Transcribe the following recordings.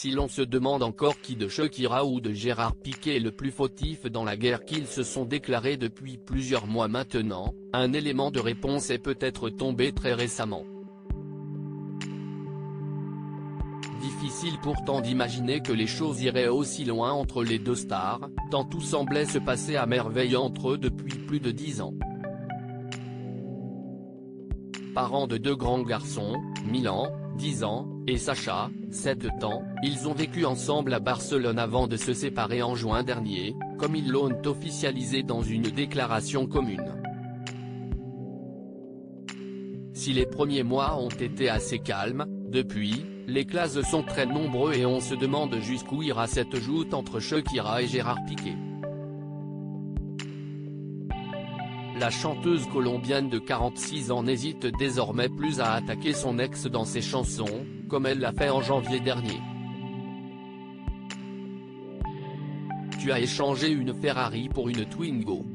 Si l'on se demande encore qui de Shakira ou de Gérard Piqué est le plus fautif dans la guerre qu'ils se sont déclarés depuis plusieurs mois maintenant, un élément de réponse est peut-être tombé très récemment. Difficile pourtant d'imaginer que les choses iraient aussi loin entre les deux stars, tant tout semblait se passer à merveille entre eux depuis plus de 10 ans. Parents de deux grands garçons, Milan, 10 ans, et Sacha, 7 ans, ils ont vécu ensemble à Barcelone avant de se séparer en juin dernier, comme ils l'ont officialisé dans une déclaration commune. Si les premiers mois ont été assez calmes, depuis, les classes sont très nombreux et on se demande jusqu'où ira cette joute entre Shakira et Gérard Piqué. La chanteuse colombienne de 46 ans n'hésite désormais plus à attaquer son ex dans ses chansons, comme elle l'a fait en janvier dernier. Tu as échangé une Ferrari pour une Twingo.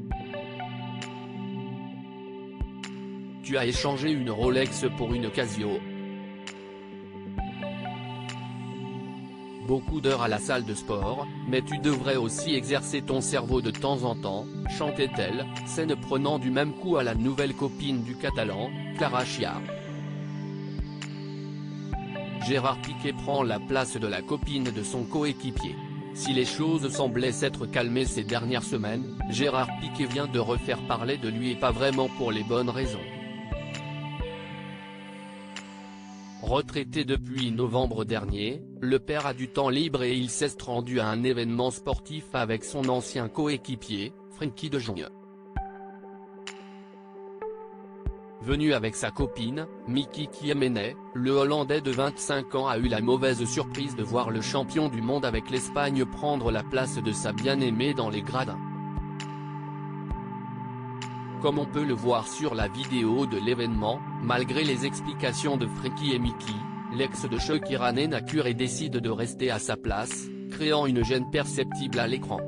Tu as échangé une Rolex pour une Casio. Beaucoup d'heures à la salle de sport, mais tu devrais aussi exercer ton cerveau de temps en temps, chantait-elle, scène prenant du même coup à la nouvelle copine du Catalan, Clara Chia. Gérard Piqué prend la place de la copine de son coéquipier. Si les choses semblaient s'être calmées ces dernières semaines, Gérard Piqué vient de refaire parler de lui et pas vraiment pour les bonnes raisons. Retraité depuis novembre dernier, le père a du temps libre et il s'est rendu à un événement sportif avec son ancien coéquipier, Frenkie de Jong. Venu avec sa copine, Miki Kiemene, le Hollandais de 25 ans a eu la mauvaise surprise de voir le champion du monde avec l'Espagne prendre la place de sa bien-aimée dans les gradins. Comme on peut le voir sur la vidéo de l'événement, malgré les explications de Frenkie et Miki, l'ex de Shakira n'a cure et décide de rester à sa place, créant une gêne perceptible à l'écran.